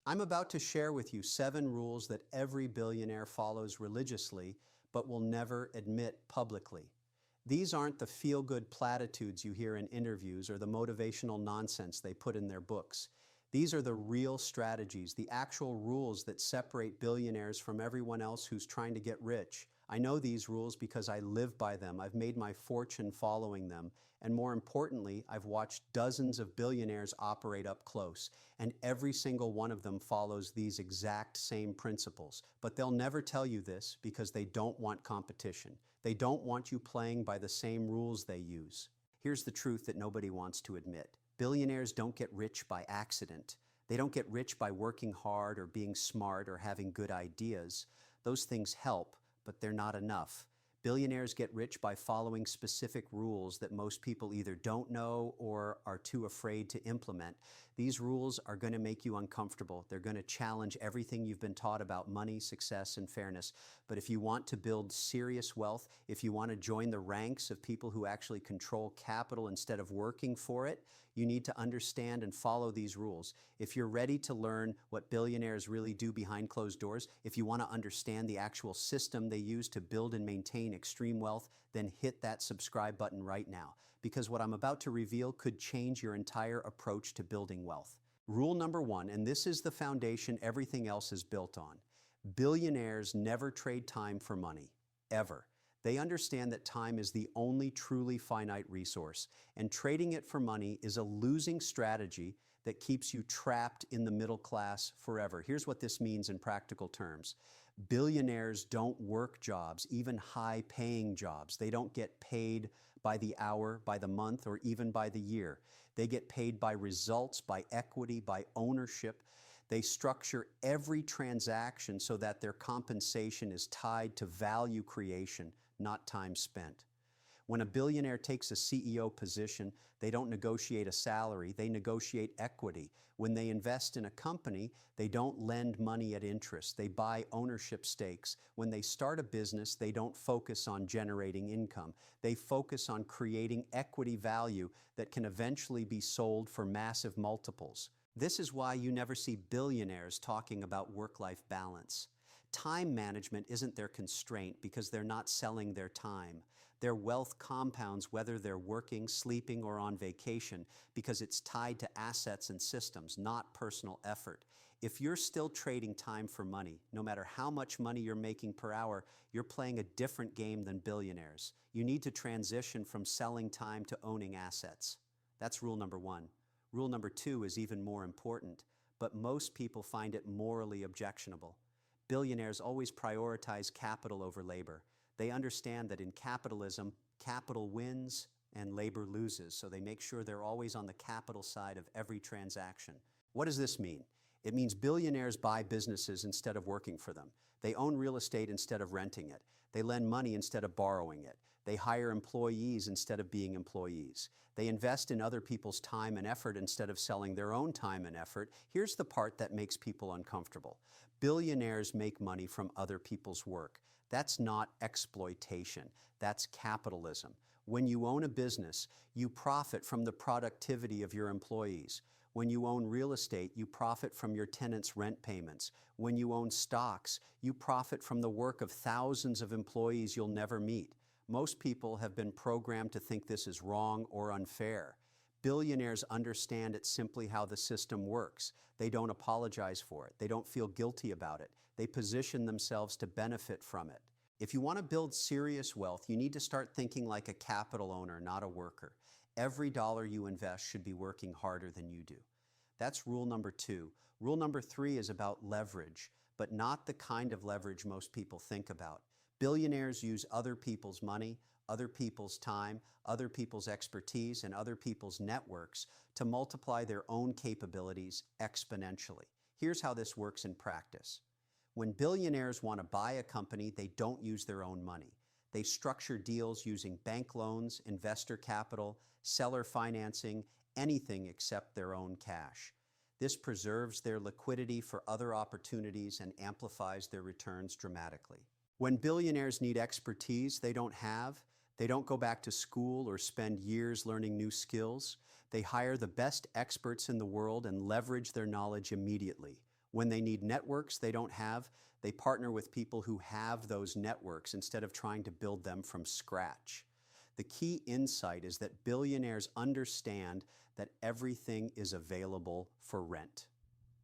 I'm about to share with you 7 rules that every billionaire follows religiously, but will never admit publicly. These aren't the feel-good platitudes you hear in interviews or the motivational nonsense they put in their books. These are the real strategies, the actual rules that separate billionaires from everyone else who's trying to get rich. I know these rules because I live by them. I've made my fortune following them. And more importantly, I've watched dozens of billionaires operate up close. And every single one of them follows these exact same principles. But they'll never tell you this because they don't want competition. They don't want you playing by the same rules they use. Here's the truth that nobody wants to admit. Billionaires don't get rich by accident. They don't get rich by working hard or being smart or having good ideas. Those things help, but they're not enough. Billionaires get rich by following specific rules that most people either don't know or are too afraid to implement. These rules are going to make you uncomfortable. They're going to challenge everything you've been taught about money, success, and fairness. But if you want to build serious wealth, if you want to join the ranks of people who actually control capital instead of working for it, you need to understand and follow these rules. If you're ready to learn what billionaires really do behind closed doors, if you want to understand the actual system they use to build and maintain extreme wealth, then hit that subscribe button right now, because what I'm about to reveal could change your entire approach to building wealth. Rule number 1, and this is the foundation everything else is built on. Billionaires never trade time for money, ever. They understand that time is the only truly finite resource, and trading it for money is a losing strategy that keeps you trapped in the middle class forever. Here's what this means in practical terms. Billionaires don't work jobs, even high-paying jobs. They don't get paid by the hour, by the month, or even by the year. They get paid by results, by equity, by ownership. They structure every transaction so that their compensation is tied to value creation, not time spent. When a billionaire takes a CEO position, they don't negotiate a salary, they negotiate equity. When they invest in a company, they don't lend money at interest, they buy ownership stakes. When they start a business, they don't focus on generating income. They focus on creating equity value that can eventually be sold for massive multiples. This is why you never see billionaires talking about work-life balance. Time management isn't their constraint because they're not selling their time. Their wealth compounds whether they're working, sleeping, or on vacation because it's tied to assets and systems, not personal effort. If you're still trading time for money, no matter how much money you're making per hour, you're playing a different game than billionaires. You need to transition from selling time to owning assets. That's rule number 1. Rule number 2 is even more important, but most people find it morally objectionable. Billionaires always prioritize capital over labor. They understand that in capitalism, capital wins and labor loses, so they make sure they're always on the capital side of every transaction. What does this mean? It means billionaires buy businesses instead of working for them. They own real estate instead of renting it. They lend money instead of borrowing it. They hire employees instead of being employees. They invest in other people's time and effort instead of selling their own time and effort. Here's the part that makes people uncomfortable. Billionaires make money from other people's work. That's not exploitation. That's capitalism. When you own a business, you profit from the productivity of your employees. When you own real estate, you profit from your tenants' rent payments. When you own stocks, you profit from the work of thousands of employees you'll never meet. Most people have been programmed to think this is wrong or unfair. Billionaires understand it's simply how the system works. They don't apologize for it. They don't feel guilty about it. They position themselves to benefit from it. If you want to build serious wealth, you need to start thinking like a capital owner, not a worker. Every dollar you invest should be working harder than you do. That's rule number 2. Rule number 3 is about leverage, but not the kind of leverage most people think about. Billionaires use other people's money, other people's time, other people's expertise, and other people's networks to multiply their own capabilities exponentially. Here's how this works in practice. When billionaires want to buy a company, they don't use their own money. They structure deals using bank loans, investor capital, seller financing, anything except their own cash. This preserves their liquidity for other opportunities and amplifies their returns dramatically. When billionaires need expertise they don't have, they don't go back to school or spend years learning new skills. They hire the best experts in the world and leverage their knowledge immediately. When they need networks they don't have, they partner with people who have those networks instead of trying to build them from scratch. The key insight is that billionaires understand that everything is available for rent.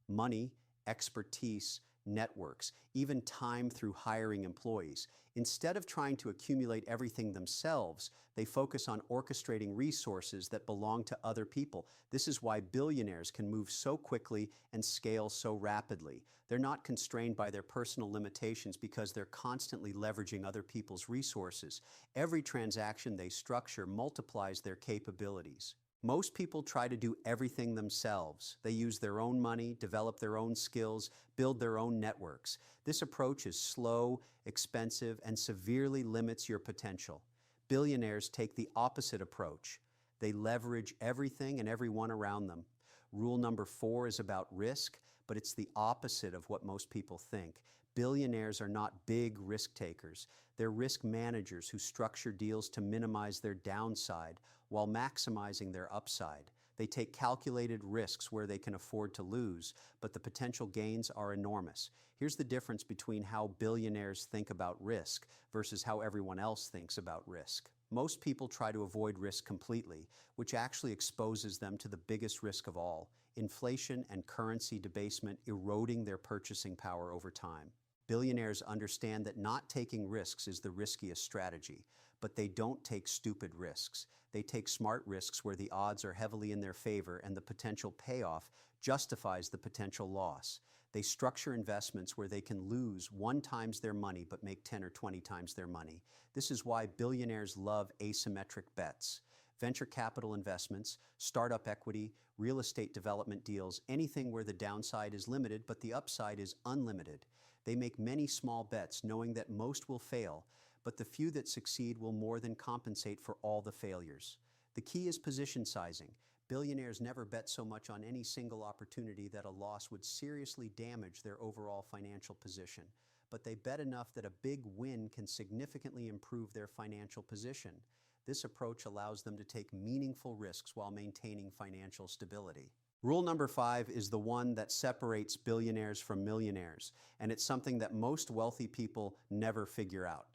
Money, expertise, networks, even time through hiring employees. Instead of trying to accumulate everything themselves, they focus on orchestrating resources that belong to other people. This is why billionaires can move so quickly and scale so rapidly. They're not constrained by their personal limitations because they're constantly leveraging other people's resources. Every transaction they structure multiplies their capabilities. Most people try to do everything themselves. They use their own money, develop their own skills, build their own networks. This approach is slow, expensive, and severely limits your potential. Billionaires take the opposite approach. They leverage everything and everyone around them. Rule number 4 is about risk, but it's the opposite of what most people think. Billionaires are not big risk takers. They're risk managers who structure deals to minimize their downside while maximizing their upside. They take calculated risks where they can afford to lose, but the potential gains are enormous. Here's the difference between how billionaires think about risk versus how everyone else thinks about risk. Most people try to avoid risk completely, which actually exposes them to the biggest risk of all: inflation and currency debasement eroding their purchasing power over time. Billionaires understand that not taking risks is the riskiest strategy, but they don't take stupid risks. They take smart risks where the odds are heavily in their favor and the potential payoff justifies the potential loss. They structure investments where they can lose 1 times their money but make 10 or 20 times their money. This is why billionaires love asymmetric bets. Venture capital investments, startup equity, real estate development deals, anything where the downside is limited but the upside is unlimited. They make many small bets knowing that most will fail, but the few that succeed will more than compensate for all the failures. The key is position sizing. Billionaires never bet so much on any single opportunity that a loss would seriously damage their overall financial position, but they bet enough that a big win can significantly improve their financial position. This approach allows them to take meaningful risks while maintaining financial stability. Rule number 5 is the one that separates billionaires from millionaires, and it's something that most wealthy people never figure out.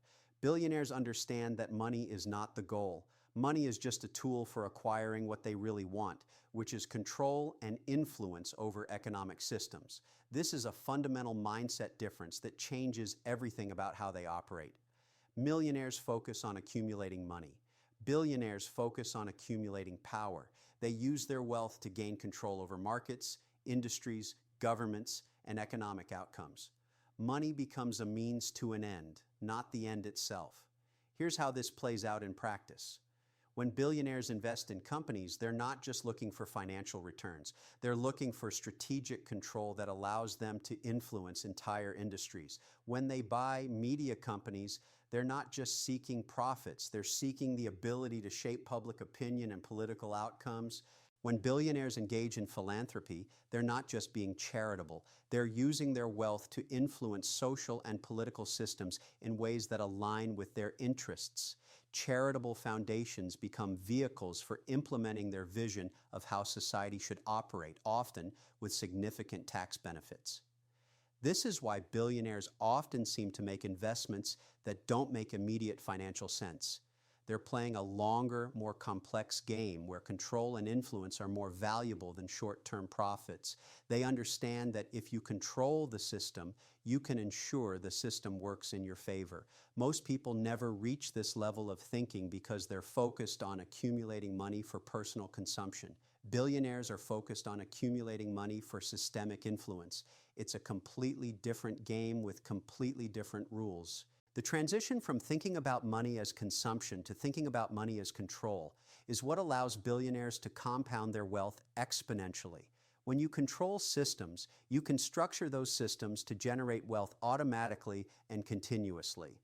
Billionaires understand that money is not the goal. Money is just a tool for acquiring what they really want, which is control and influence over economic systems. This is a fundamental mindset difference that changes everything about how they operate. Millionaires focus on accumulating money. Billionaires focus on accumulating power. They use their wealth to gain control over markets, industries, governments, and economic outcomes. Money becomes a means to an end, not the end itself. Here's how this plays out in practice. When billionaires invest in companies, they're not just looking for financial returns. They're looking for strategic control that allows them to influence entire industries. When they buy media companies, they're not just seeking profits. They're seeking the ability to shape public opinion and political outcomes. When billionaires engage in philanthropy, they're not just being charitable. They're using their wealth to influence social and political systems in ways that align with their interests. Charitable foundations become vehicles for implementing their vision of how society should operate, often with significant tax benefits. This is why billionaires often seem to make investments that don't make immediate financial sense. They're playing a longer, more complex game where control and influence are more valuable than short-term profits. They understand that if you control the system, you can ensure the system works in your favor. Most people never reach this level of thinking because they're focused on accumulating money for personal consumption. Billionaires are focused on accumulating money for systemic influence. It's a completely different game with completely different rules. The transition from thinking about money as consumption to thinking about money as control is what allows billionaires to compound their wealth exponentially. When you control systems, you can structure those systems to generate wealth automatically and continuously.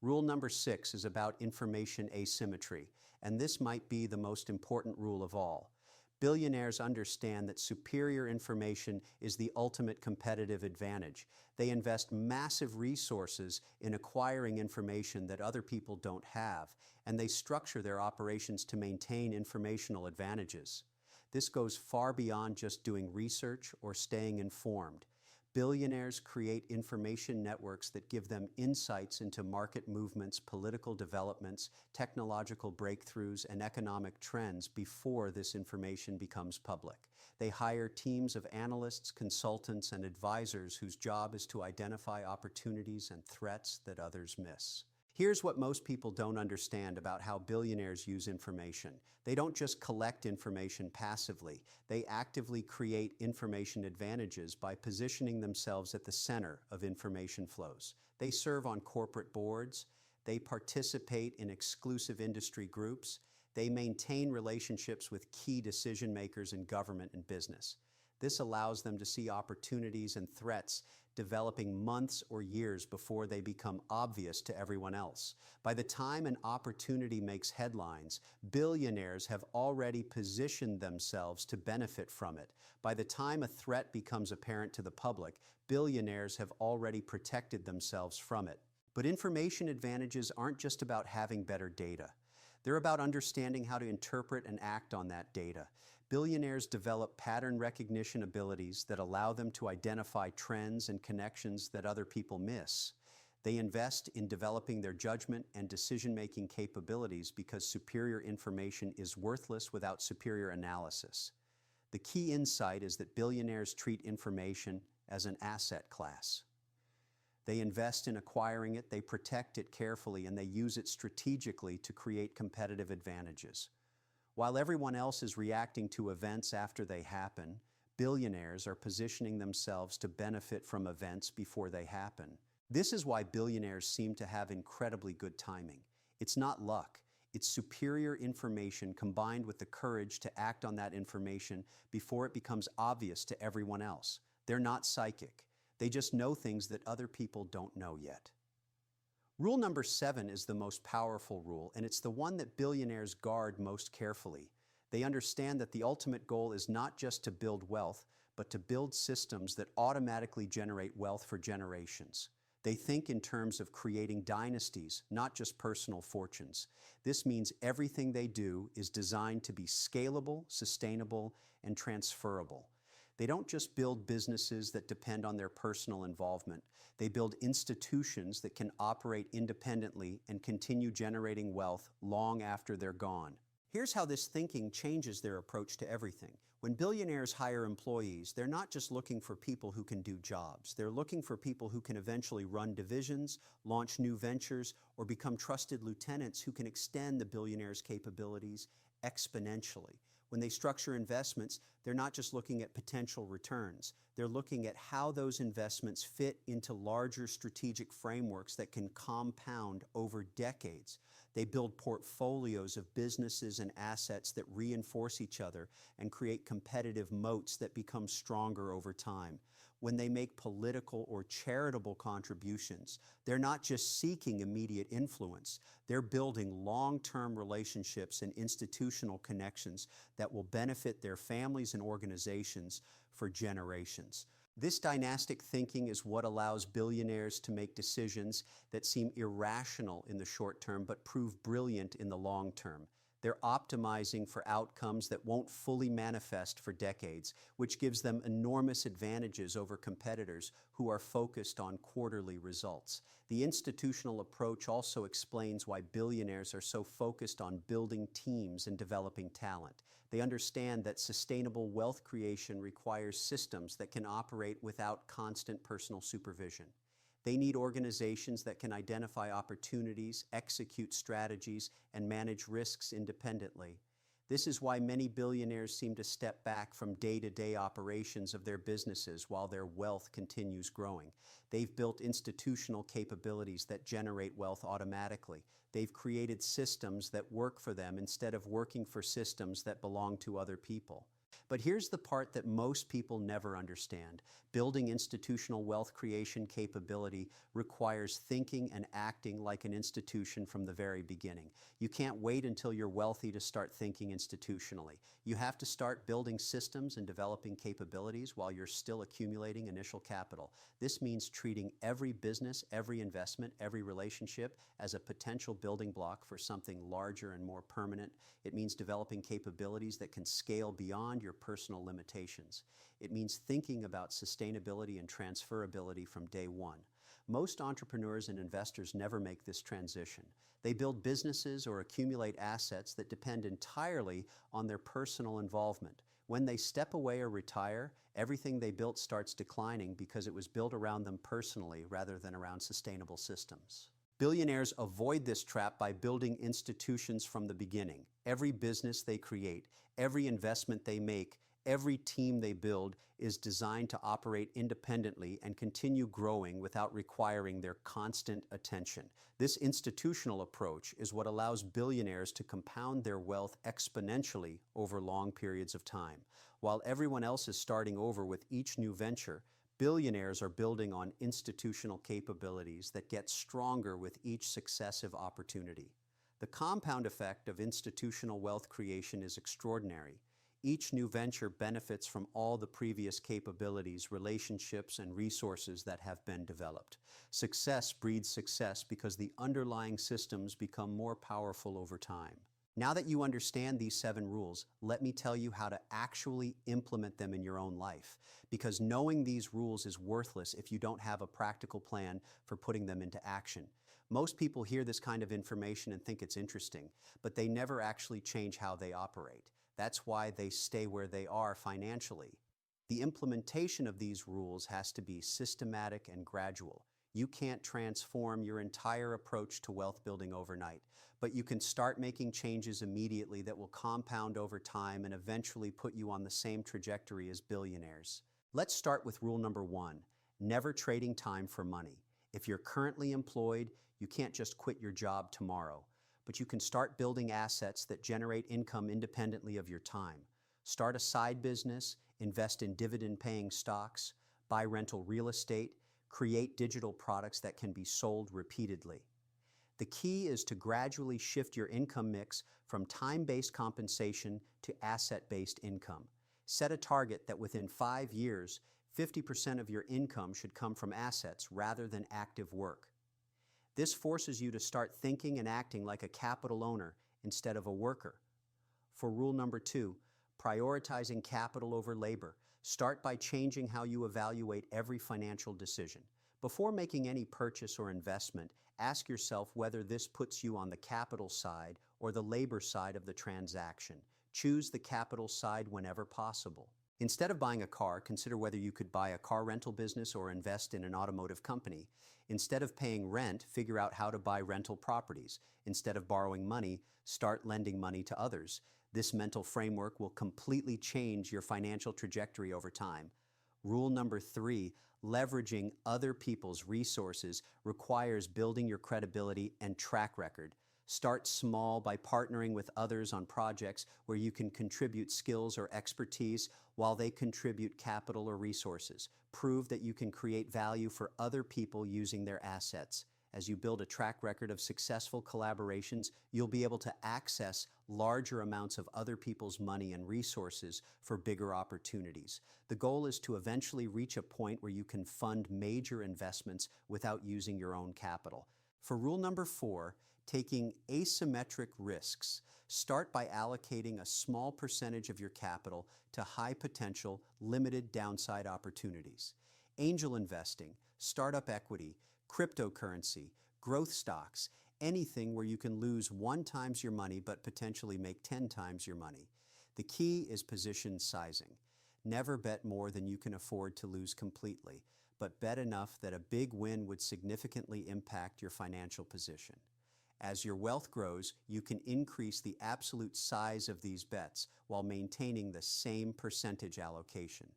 Rule number 6 is about information asymmetry, and this might be the most important rule of all. Billionaires understand that superior information is the ultimate competitive advantage. They invest massive resources in acquiring information that other people don't have, and they structure their operations to maintain informational advantages. This goes far beyond just doing research or staying informed. Billionaires create information networks that give them insights into market movements, political developments, technological breakthroughs, and economic trends before this information becomes public. They hire teams of analysts, consultants, and advisors whose job is to identify opportunities and threats that others miss. Here's what most people don't understand about how billionaires use information. They don't just collect information passively. They actively create information advantages by positioning themselves at the center of information flows. They serve on corporate boards. They participate in exclusive industry groups. They maintain relationships with key decision makers in government and business. This allows them to see opportunities and threats developing months or years before they become obvious to everyone else. By the time an opportunity makes headlines, billionaires have already positioned themselves to benefit from it. By the time a threat becomes apparent to the public, billionaires have already protected themselves from it. But information advantages aren't just about having better data. They're about understanding how to interpret and act on that data. Billionaires develop pattern recognition abilities that allow them to identify trends and connections that other people miss. They invest in developing their judgment and decision-making capabilities because superior information is worthless without superior analysis. The key insight is that billionaires treat information as an asset class. They invest in acquiring it, they protect it carefully, and they use it strategically to create competitive advantages. While everyone else is reacting to events after they happen, billionaires are positioning themselves to benefit from events before they happen. This is why billionaires seem to have incredibly good timing. It's not luck. It's superior information combined with the courage to act on that information before it becomes obvious to everyone else. They're not psychic. They just know things that other people don't know yet. Rule number 7 is the most powerful rule, and it's the one that billionaires guard most carefully. They understand that the ultimate goal is not just to build wealth, but to build systems that automatically generate wealth for generations. They think in terms of creating dynasties, not just personal fortunes. This means everything they do is designed to be scalable, sustainable, and transferable. They don't just build businesses that depend on their personal involvement. They build institutions that can operate independently and continue generating wealth long after they're gone. Here's how this thinking changes their approach to everything. When billionaires hire employees, they're not just looking for people who can do jobs. They're looking for people who can eventually run divisions, launch new ventures, or become trusted lieutenants who can extend the billionaire's capabilities exponentially. When they structure investments, they're not just looking at potential returns. They're looking at how those investments fit into larger strategic frameworks that can compound over decades. They build portfolios of businesses and assets that reinforce each other and create competitive moats that become stronger over time. When they make political or charitable contributions, they're not just seeking immediate influence. They're building long-term relationships and institutional connections that will benefit their families and organizations for generations. This dynastic thinking is what allows billionaires to make decisions that seem irrational in the short term but prove brilliant in the long term. They're optimizing for outcomes that won't fully manifest for decades, which gives them enormous advantages over competitors who are focused on quarterly results. The institutional approach also explains why billionaires are so focused on building teams and developing talent. They understand that sustainable wealth creation requires systems that can operate without constant personal supervision. They need organizations that can identify opportunities, execute strategies, and manage risks independently. This is why many billionaires seem to step back from day-to-day operations of their businesses while their wealth continues growing. They've built institutional capabilities that generate wealth automatically. They've created systems that work for them instead of working for systems that belong to other people. But here's the part that most people never understand. Building institutional wealth creation capability requires thinking and acting like an institution from the very beginning. You can't wait until you're wealthy to start thinking institutionally. You have to start building systems and developing capabilities while you're still accumulating initial capital. This means treating every business, every investment, every relationship as a potential building block for something larger and more permanent. It means developing capabilities that can scale beyond your personal limitations. It means thinking about sustainability and transferability from day one. Most entrepreneurs and investors never make this transition. They build businesses or accumulate assets that depend entirely on their personal involvement. When they step away or retire, everything they built starts declining because it was built around them personally rather than around sustainable systems. Billionaires avoid this trap by building institutions from the beginning. Every business they create, every investment they make, every team they build is designed to operate independently and continue growing without requiring their constant attention. This institutional approach is what allows billionaires to compound their wealth exponentially over long periods of time. While everyone else is starting over with each new venture, billionaires are building on institutional capabilities that get stronger with each successive opportunity. The compound effect of institutional wealth creation is extraordinary. Each new venture benefits from all the previous capabilities, relationships, and resources that have been developed. Success breeds success because the underlying systems become more powerful over time. Now that you understand these 7 rules, let me tell you how to actually implement them in your own life. Because knowing these rules is worthless if you don't have a practical plan for putting them into action. Most people hear this kind of information and think it's interesting, but they never actually change how they operate. That's why they stay where they are financially. The implementation of these rules has to be systematic and gradual. You can't transform your entire approach to wealth building overnight, but you can start making changes immediately that will compound over time and eventually put you on the same trajectory as billionaires. Let's start with rule number 1, never trading time for money. If you're currently employed, you can't just quit your job tomorrow, but you can start building assets that generate income independently of your time. Start a side business, invest in dividend-paying stocks, buy rental real estate, create digital products that can be sold repeatedly. The key is to gradually shift your income mix from time-based compensation to asset-based income. Set a target that within 5 years, 50% of your income should come from assets rather than active work. This forces you to start thinking and acting like a capital owner instead of a worker. For rule number 2, prioritizing capital over labor. Start by changing how you evaluate every financial decision. Before making any purchase or investment, ask yourself whether this puts you on the capital side or the labor side of the transaction. Choose the capital side whenever possible. Instead of buying a car, consider whether you could buy a car rental business or invest in an automotive company. Instead of paying rent, figure out how to buy rental properties. Instead of borrowing money, start lending money to others. This mental framework will completely change your financial trajectory over time. Rule number 3, leveraging other people's resources requires building your credibility and track record. Start small by partnering with others on projects where you can contribute skills or expertise while they contribute capital or resources. Prove that you can create value for other people using their assets. As you build a track record of successful collaborations, you'll be able to access larger amounts of other people's money and resources for bigger opportunities. The goal is to eventually reach a point where you can fund major investments without using your own capital. For rule number 4, taking asymmetric risks. Start by allocating a small percentage of your capital to high potential, limited downside opportunities. Angel investing, startup equity, cryptocurrency, growth stocks, anything where you can lose 1 times your money but potentially make 10 times your money. The key is position sizing. Never bet more than you can afford to lose completely, but bet enough that a big win would significantly impact your financial position. As your wealth grows, you can increase the absolute size of these bets while maintaining the same percentage allocation.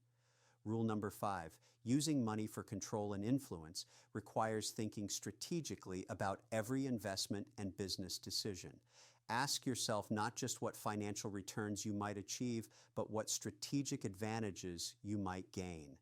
Rule number 5, using money for control and influence requires thinking strategically about every investment and business decision. Ask yourself not just what financial returns you might achieve, but what strategic advantages you might gain.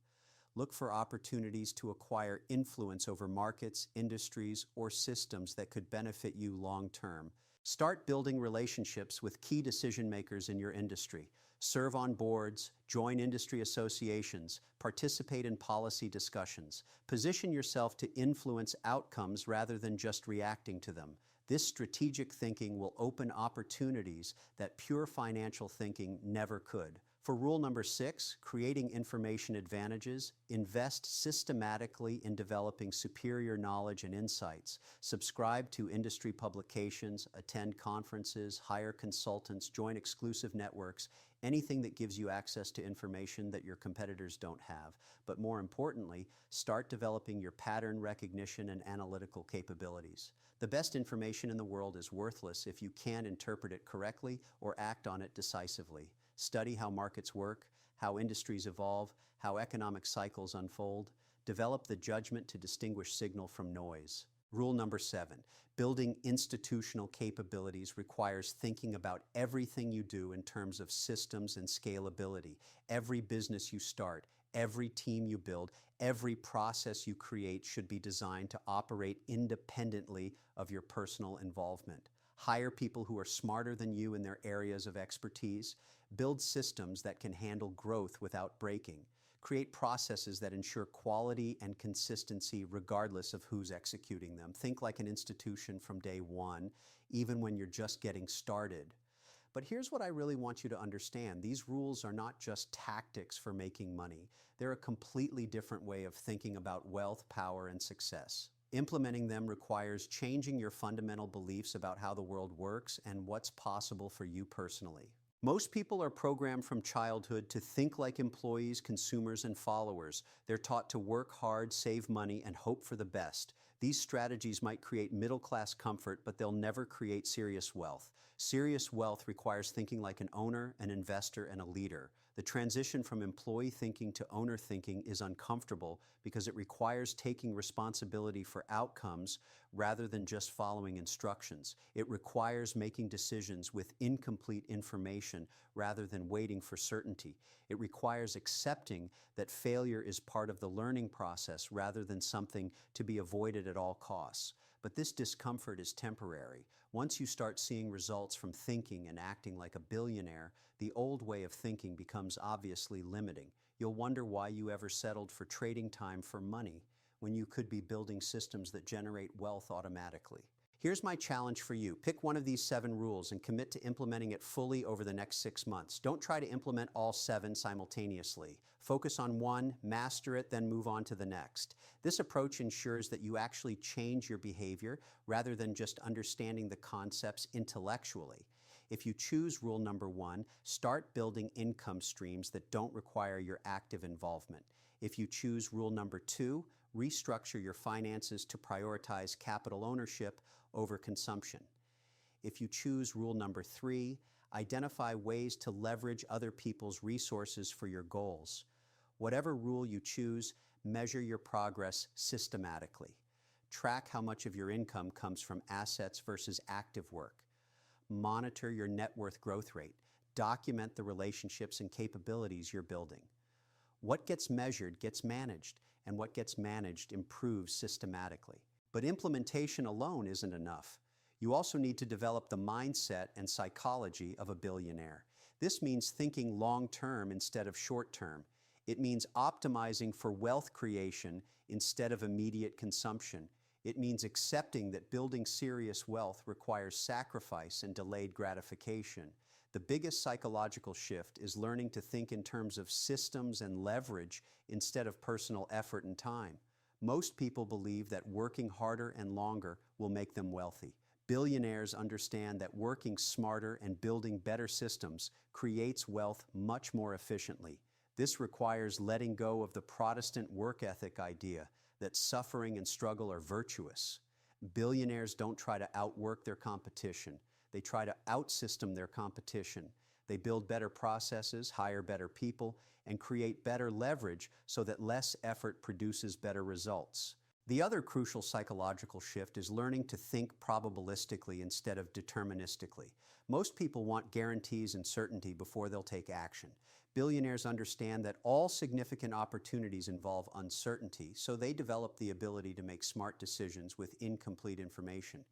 Look for opportunities to acquire influence over markets, industries, or systems that could benefit you long term. Start building relationships with key decision makers in your industry. Serve on boards, join industry associations, participate in policy discussions. Position yourself to influence outcomes rather than just reacting to them. This strategic thinking will open opportunities that pure financial thinking never could. For rule number 6, creating information advantages, invest systematically in developing superior knowledge and insights. Subscribe to industry publications, attend conferences, hire consultants, join exclusive networks, anything that gives you access to information that your competitors don't have. But more importantly, start developing your pattern recognition and analytical capabilities. The best information in the world is worthless if you can't interpret it correctly or act on it decisively. Study how markets work, how industries evolve, how economic cycles unfold. Develop the judgment to distinguish signal from noise. Rule number 7, building institutional capabilities requires thinking about everything you do in terms of systems and scalability. Every business you start, every team you build, every process you create should be designed to operate independently of your personal involvement. Hire people who are smarter than you in their areas of expertise. Build systems that can handle growth without breaking. Create processes that ensure quality and consistency regardless of who's executing them. Think like an institution from day one, even when you're just getting started. But here's what I really want you to understand. These rules are not just tactics for making money. They're a completely different way of thinking about wealth, power, and success. Implementing them requires changing your fundamental beliefs about how the world works and what's possible for you personally. Most people are programmed from childhood to think like employees, consumers, and followers. They're taught to work hard, save money, and hope for the best. These strategies might create middle-class comfort, but they'll never create serious wealth. Serious wealth requires thinking like an owner, an investor, and a leader. The transition from employee thinking to owner thinking is uncomfortable because it requires taking responsibility for outcomes rather than just following instructions. It requires making decisions with incomplete information rather than waiting for certainty. It requires accepting that failure is part of the learning process rather than something to be avoided at all costs. But this discomfort is temporary. Once you start seeing results from thinking and acting like a billionaire, the old way of thinking becomes obviously limiting. You'll wonder why you ever settled for trading time for money when you could be building systems that generate wealth automatically. Here's my challenge for you. Pick one of these 7 rules and commit to implementing it fully over the next 6 months. Don't try to implement all 7 simultaneously. Focus on one, master it, then move on to the next. This approach ensures that you actually change your behavior rather than just understanding the concepts intellectually. If you choose rule number 1, start building income streams that don't require your active involvement. If you choose rule number 2, restructure your finances to prioritize capital ownership over consumption. If you choose rule number 3, identify ways to leverage other people's resources for your goals. Whatever rule you choose, measure your progress systematically. Track how much of your income comes from assets versus active work. Monitor your net worth growth rate. Document the relationships and capabilities you're building. What gets measured gets managed, and what gets managed improves systematically. But implementation alone isn't enough. You also need to develop the mindset and psychology of a billionaire. This means thinking long-term instead of short-term. It means optimizing for wealth creation instead of immediate consumption. It means accepting that building serious wealth requires sacrifice and delayed gratification. The biggest psychological shift is learning to think in terms of systems and leverage instead of personal effort and time. Most people believe that working harder and longer will make them wealthy. Billionaires understand that working smarter and building better systems creates wealth much more efficiently. This requires letting go of the Protestant work ethic idea that suffering and struggle are virtuous. Billionaires don't try to outwork their competition. They try to outsystem their competition. They build better processes, hire better people, and create better leverage so that less effort produces better results. The other crucial psychological shift is learning to think probabilistically instead of deterministically. Most people want guarantees and certainty before they'll take action. Billionaires understand that all significant opportunities involve uncertainty, so they develop the ability to make smart decisions with incomplete information.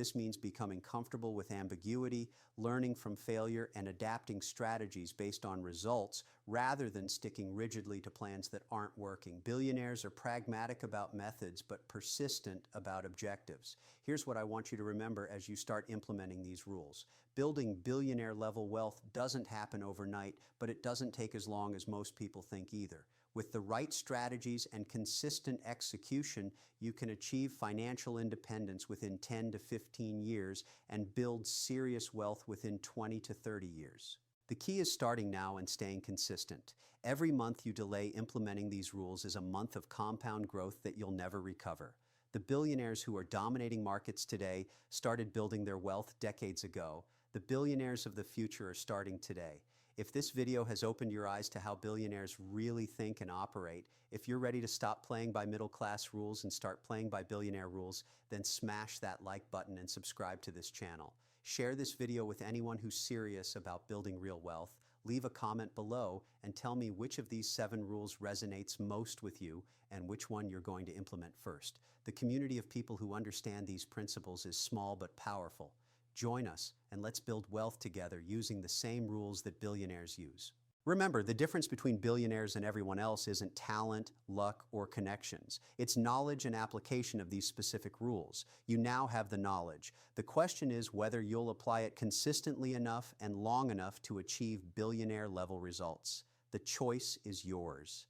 This means becoming comfortable with ambiguity, learning from failure, and adapting strategies based on results rather than sticking rigidly to plans that aren't working. Billionaires are pragmatic about methods but persistent about objectives. Here's what I want you to remember as you start implementing these rules. Building billionaire-level wealth doesn't happen overnight, but it doesn't take as long as most people think either. With the right strategies and consistent execution, you can achieve financial independence within 10 to 15 years and build serious wealth within 20 to 30 years. The key is starting now and staying consistent. Every month you delay implementing these rules is a month of compound growth that you'll never recover. The billionaires who are dominating markets today started building their wealth decades ago. The billionaires of the future are starting today. If this video has opened your eyes to how billionaires really think and operate, if you're ready to stop playing by middle-class rules and start playing by billionaire rules, then smash that like button and subscribe to this channel. Share this video with anyone who's serious about building real wealth. Leave a comment below and tell me which of these 7 rules resonates most with you and which one you're going to implement first. The community of people who understand these principles is small but powerful. Join us and let's build wealth together using the same rules that billionaires use. Remember, the difference between billionaires and everyone else isn't talent, luck, or connections. It's knowledge and application of these specific rules. You now have the knowledge. The question is whether you'll apply it consistently enough and long enough to achieve billionaire-level results. The choice is yours.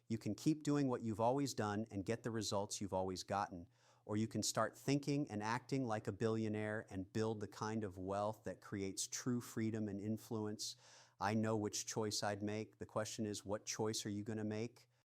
You can keep doing what you've always done and get the results you've always gotten, or you can start thinking and acting like a billionaire and build the kind of wealth that creates true freedom and influence. I know which choice I'd make. The question is, what choice are you going to make?